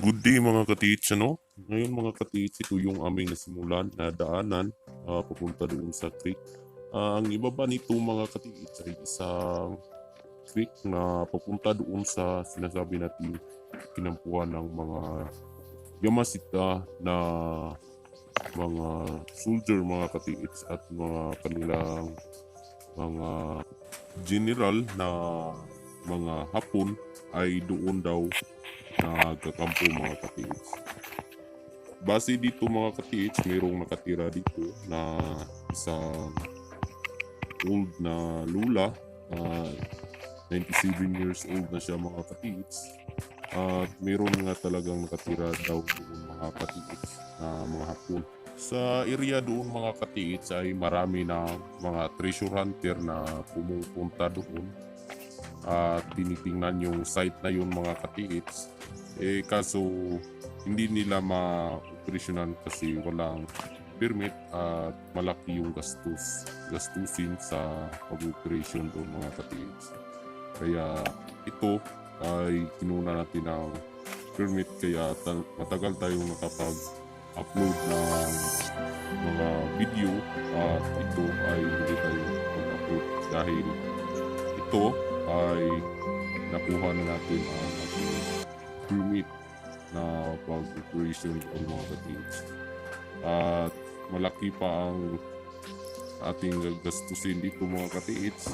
Good day mga katiits, ano? Ngayon mga katiits, ito yung aming nasimulan na daanan papunta doon sa creek. Ang ibaba nito mga katiits ay isang creek na papunta doon sa sinasabi natin kinampuan ng mga yamasita na mga soldier mga katiits at mga kanilang mga general na mga Hapon ay doon daw nagkakampo mga katiits. Base dito mga katiits, mayroong nakatira dito na isang old na lula. 97 years old na siya mga katiits. At mayroon nga talagang nakatira daw doon mga katiits na mga Hapon. Sa area doon mga katiits ay marami na mga treasure hunter na pumupunta doon at tinitingnan yung site na yun mga katiits. Kaso hindi nila ma-operasyonan kasi walang permit at malaki yung gastusin sa pag-operasyon doon mga katiits. Kaya ito ay kinuna natin ng permit kaya matagal tayong nakapag-upload ng mga video at ito ay hindi tayo mag-upload dahil ito ay nakuha na natin ang ating permit na pag-operation ng mga katiits. At malaki pa ang ating gastusin dito mga katiits.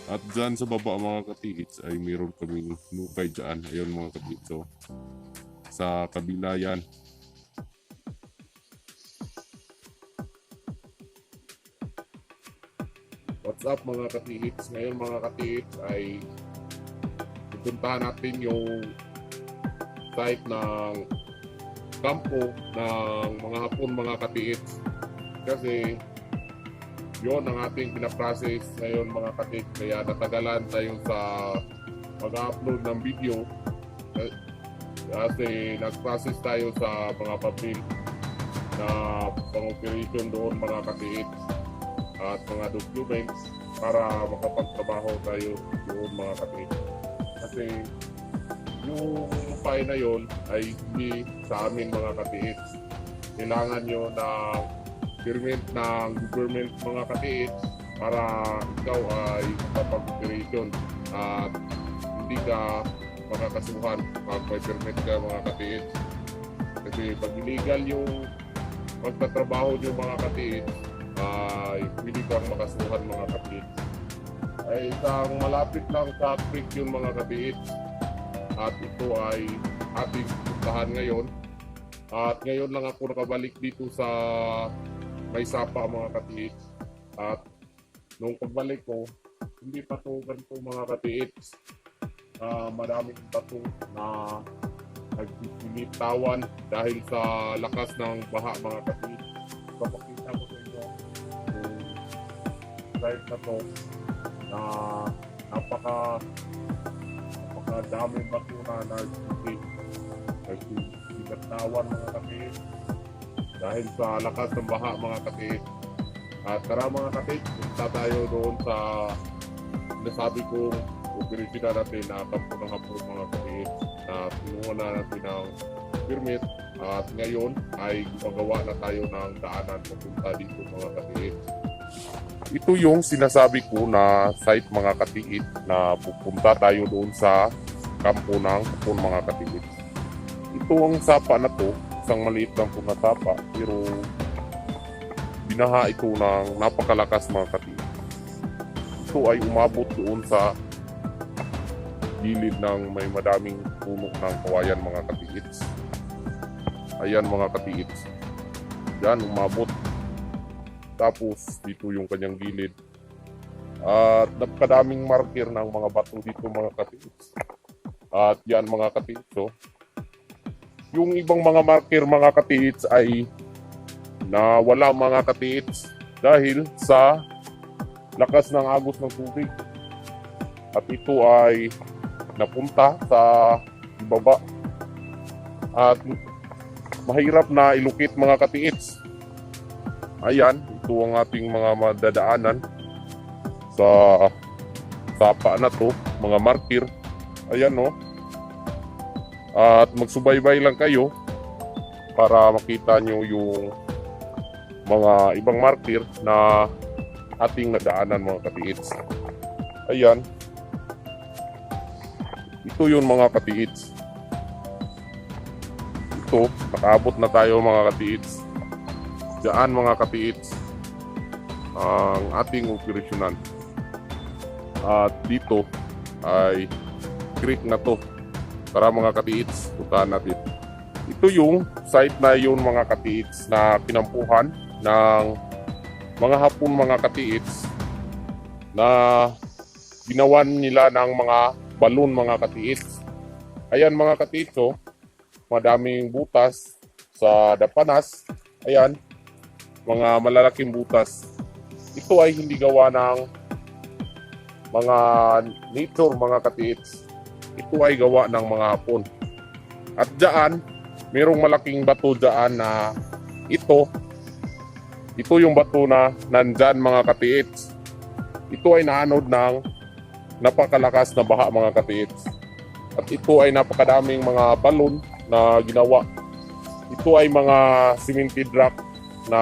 At dyan sa baba mga katiits ay mayroon kaming nukay dyan. Ayun mga katiits. So, sa kabila yan. What's up mga katiits? Ngayon mga katiits ay pupuntahan natin yung site ng kampo ng mga Hapon mga katiits. Kasi yon ang ating pinaprocess ngayon mga katiits. Kaya natagalan tayo sa mag-upload ng video. Kasi nag-process tayo sa mga papel na pang-operation doon mga katiits at mga documents para makapagtrabaho tayo doon mga katiits. Kasi yung file na yon ay hindi sa amin mga katiits. Kailangan nyo ng permit ng government mga katiits para ikaw ay makapag-operation at hindi ka makakasuhan pag may permit ka mga katiits. Kasi pag illegal yung pagtatrabaho nyo mga katiits ay hindi kang makasuhan mga katiits. Ay isang malapit lang sa creek yun mga katiits. At ito ay ating puntahan ngayon. At ngayon lang ako nakabalik dito sa May Sapa mga katiits. At nung pagbalik ko, hindi pa ito ganito mga katiits. Maraming tato na nagpipilitawan dahil sa lakas ng baha mga katiits. Papakita ko sa inyo yung site na to na daming bakuna na nagsigatawan mga katiits dahil sa lakas ng baha mga katiits. At tara mga katiits, punta tayo doon sa nasabi kong operasyon natin na kampo ng Hapon mga katiits na pinuha na natin ng permit at ngayon ay gumagawa na tayo ng daanan papunta dito mga katiits. Ito yung sinasabi ko na site mga katiit na pupunta tayo doon sa kampo ng Hapon mga katiit. Ito ang sapa na to, isang maliit lang po na sapa pero binaha ito ng napakalakas mga katiit. Ito ay umabot doon sa gilid ng may madaming puno ng kawayan mga katiit. Ayan mga katiit. Yan umabot. Tapos dito yung kanyang gilid. At napakadaming marker ng mga bato dito mga katiits. At yan mga katiits. So, yung ibang mga marker mga katiits ay nawala mga katiits dahil sa lakas ng agos ng tubig. At ito ay napunta sa ibaba. At mahirap na ilukit mga katiits. Ayan, ito ang ating mga madadaanan sa sapa na to, mga marker. Ayan no. At magsubaybay lang kayo para makita nyo yung mga ibang marker na ating nadaanan mga katiits. Ayan. Ito yung mga katiits. Ito, nakaabot na tayo mga katiits. Diyan mga katiits ang ating operasyonan. At dito ay creek na to. Tara mga katiits, puntahan natin. Ito yung site na yun mga katiits na pinampuhan ng mga Hapon mga katiits na ginawan nila ng mga balon mga katiits. Ayan mga katiits, oh, madaming butas sa dapanas. Ayan, mga malalaking butas. Ito ay hindi gawa ng mga nature mga katiits. Ito ay gawa ng mga Hapon. At dyan, mayroong malaking bato dyan na ito yung bato na nandyan mga katiits. Ito ay naanod ng napakalakas na baha mga katiits. At ito ay napakadaming mga balon na ginawa. Ito ay mga cemented rock na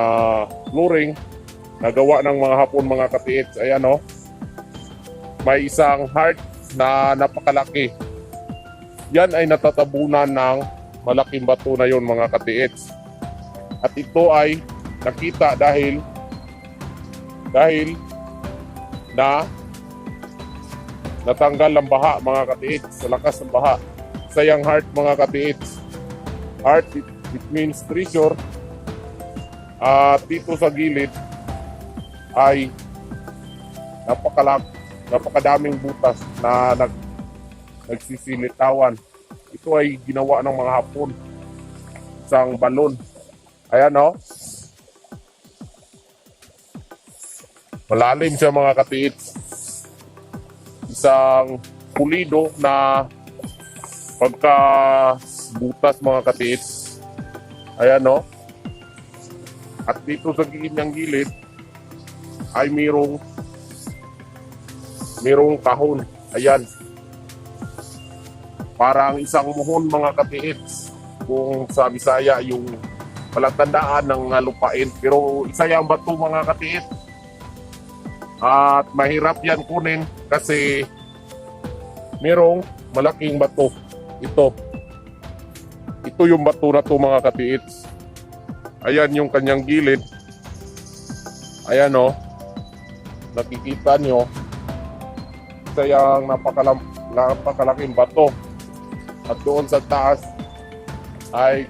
flooring na gawa ng mga Hapon mga katiits. Ayan o. May isang heart na napakalaki. Yan ay natatabunan ng malaking bato na yon mga katiits. At ito ay nakita dahil na natanggal ang baha mga katiits sa lakas ng baha. Sayang heart mga katiits. Heart, it means treasure. At dito sa gilid ay napakadaming butas na nagsisilitawan. Ito ay ginawa ng mga Hapon. Isang balon. Ayan o. Malalim siya mga katiits. Isang pulido na pagka-butas mga katiits. Ayan o. At dito sa kanyang gilid ay mayroong kahon. Ayan. Parang isang muhon mga katiits. Kung sa Bisaya yung palatandaan ng lupain. Pero isa yung bato mga katiits. At mahirap yan kunin kasi mayroong malaking bato. Ito yung bato na to mga katiits. Ayan yung kanyang gilid. Ayan o. Nakikita nyo. Isa yung napakalaking bato. At doon sa taas ay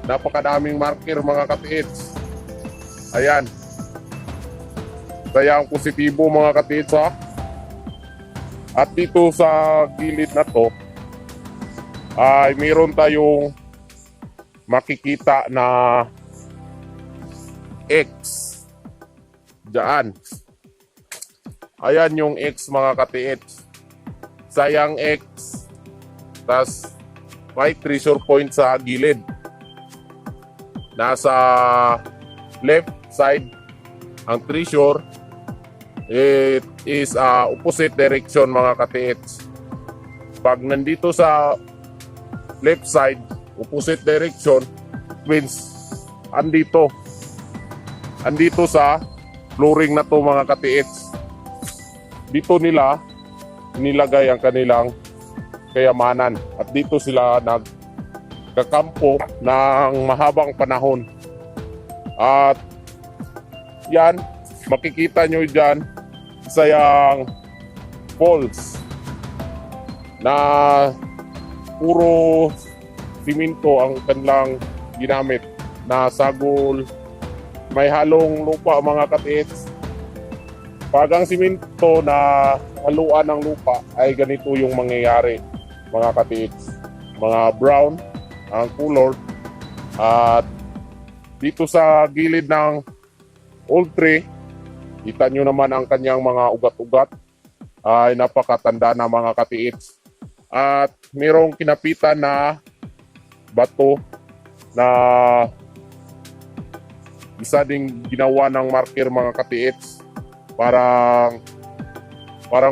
napakadaming marker mga katiits. Ayan. Kaya ang positibo mga katiits ha. At dito sa gilid na to ay mayroon tayong makikita na X. Diyan. Ayan yung X mga katiits. Sayang X. Tas may treasure point sa gilid. Nasa left side ang treasure. It is opposite direction mga katiits. Pag nandito sa left side, opposite direction, means andito sa flooring na to mga katiits. Dito nila nilagay ang kanilang kayamanan at dito sila nagkakampo ng mahabang panahon. At yan, makikita nyo dyan sa yung falls na puro siminto ang kanilang ginamit na sagol. May halong lupa mga katiits. Pag ang siminto na haluan ng lupa ay ganito yung mangyayari mga katiits. Mga brown ang color. At dito sa gilid ng old tree, kita nyo naman ang kanyang mga ugat-ugat ay napakatanda na mga katiits. At mayroong kinapitan na bato na isa ding ginawa ng marker mga katiits. Parang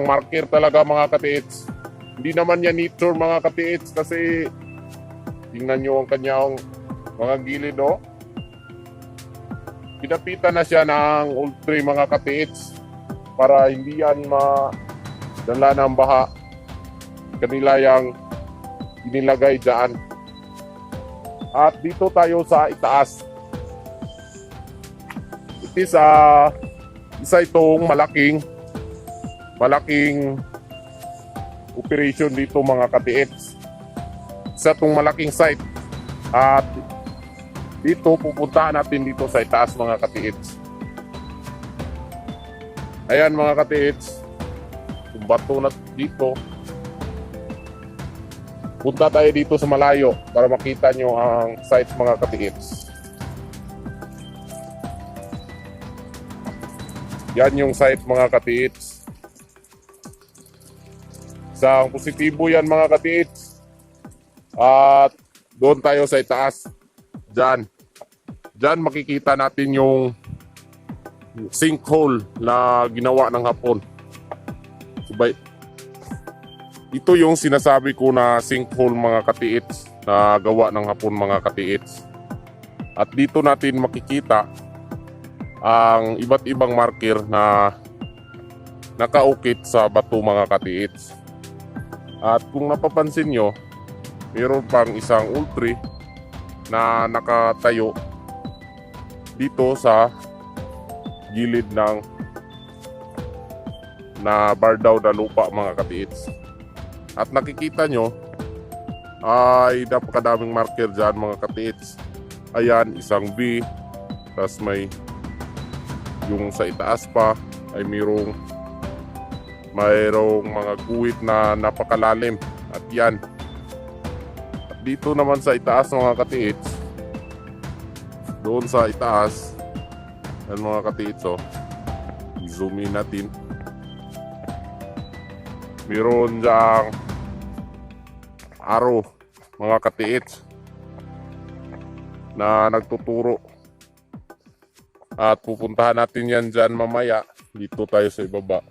marker talaga mga katiits. Hindi naman yan nature mga katiits kasi tingnan nyo ang kanyang mga gilid oh. Pinapitan na siya ng ultre mga katiits para hindi yan madala ng baha. Kanila yung inilagay dyan. At dito tayo sa itaas. Isa itong malaking operation dito mga katiits. Isa itong malaking site. At dito pupuntahan natin dito sa itaas mga katiits. Ayan mga katiits. Yung bato na dito. Punta tayo dito sa malayo para makita nyo ang site mga katiits. Yan yung site mga katiits. Isang positibo yan mga katiits. At doon tayo sa itaas. Diyan makikita natin yung sinkhole na ginawa ng Hapon. Subay. Ito yung sinasabi ko na sinkhole mga katiits na gawa ng Hapon mga katiits. At dito natin makikita ang iba't ibang marker na nakaukit sa bato mga katiits. At kung napapansin nyo, mayroon pang isang ultre na nakatayo dito sa gilid ng na bar daw na lupa mga katiits. At nakikita nyo ay napakadaming marker dyan mga katiits. Ayan, isang V. Tapos may yung sa itaas pa ay mayroong mga guhit na napakalalim. At yan. At dito naman sa itaas mga katiits, doon sa itaas, yan mga katiits oh, i-zoom in natin. Meron dyang arrow mga katiits na nagtuturo. At pupuntahan natin yan dyan mamaya. Dito tayo sa ibaba.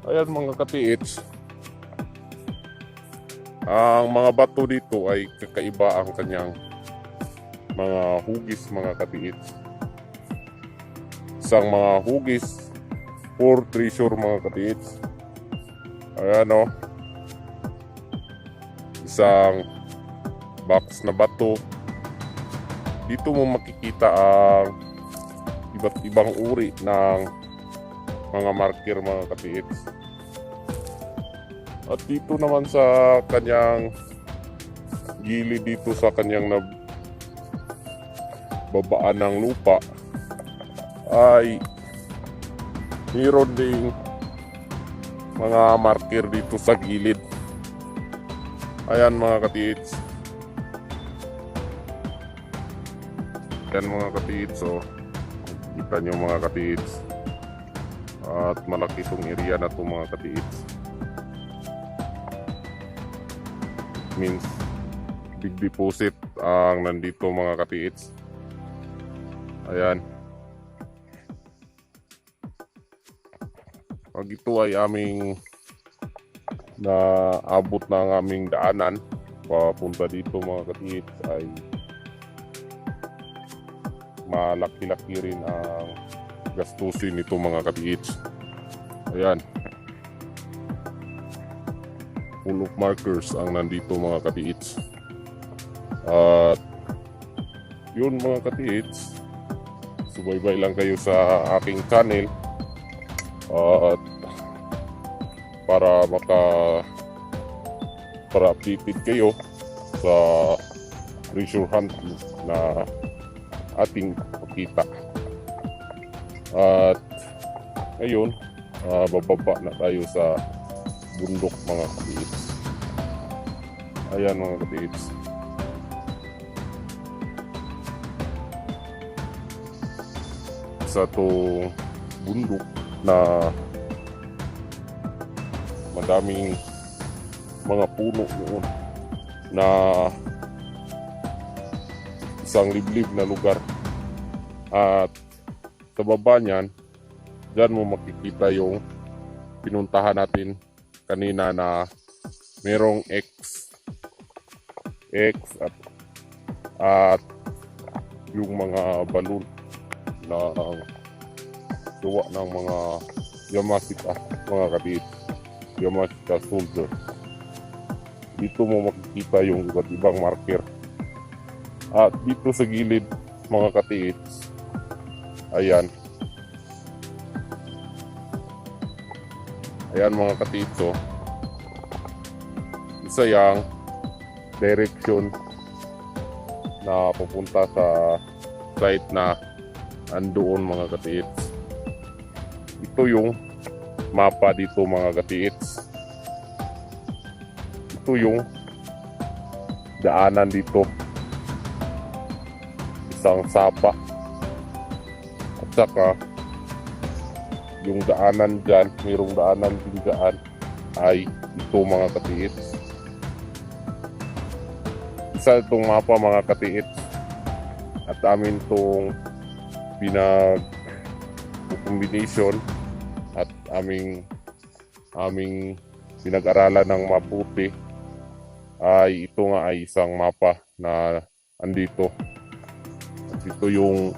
Ayan mga katiits. Ang mga bato dito ay kakaiba ang kanyang mga hugis mga katiits. Isang mga hugis for treasure mga katiits. Ayan o. Isang box na bato. Dito mo makikita ang iba't ibang uri ng mga marker mga katiits. At dito naman sa kanyang gilid dito sa kanyang babaan ng lupa ay mayroon ding mga marker dito sa gilid. Ayan mga katiits. Ayan mga katiits oh. Kita nyo mga katiits. At malaki itong area na ito mga katiits. Means big deposit ang nandito mga katiits. Ayan. Pag ito ay aming naabot na ang aming daanan papunta dito mga katiits ay malaki-laki rin ang gastusin nito mga katiits. Ayan. Full of markers ang nandito mga katiits. At yun mga katiits, subaybay lang kayo sa aking channel at para updated kayo sa treasure hunt na ating pakita. At ngayon bababa na tayo sa bundok mga katiits. Ayan mga katiits. Sa itong bundok na madaming mga puno noon na isang liblib na lugar. At sa baba niyan, dyan mo makikita yung pinuntahan natin kanina na merong X at yung mga balon na gawa ng mga Yamashita, mga katiits, Yamashita soldier. Dito mo makikita yung iba't ibang marker. At dito sa gilid, mga katiits, ayan mga katiits, oh. Isa yang direction na pupunta sa site na andoon, mga katiits. Ito yung mapa dito, mga katiits. Ito yung daanan dito, isang sapa, at saka yung daanan dyan, mayroong daanan din dyan, ay ito, mga katiits. Isa itong mapa, mga katiits, at amin itong pinag-combination at aming pinag-aralan ng mabuti. Ay ito nga ay isang mapa na andito. At ito yung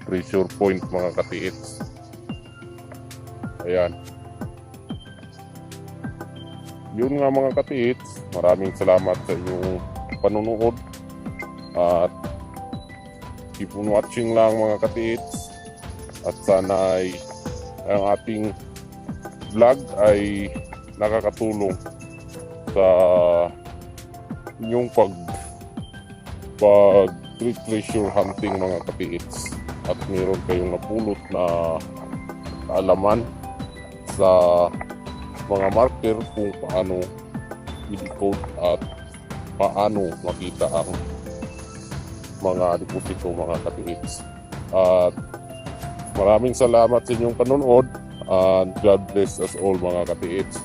treasure point, mga katiits. Ayan. Yun nga, mga katiits, maraming salamat sa inyong panunood at keep on watching lang, mga katiits, at sana ay ang ating vlog ay nakakatulong sa inyong pag treasure hunting, mga katiits, at meron kayong napulot na kaalaman sa mga marker kung paano i-decode at paano makita ang mga deposito, mga katiits. At maraming salamat sa inyong panonood, and God bless us all, mga katiits.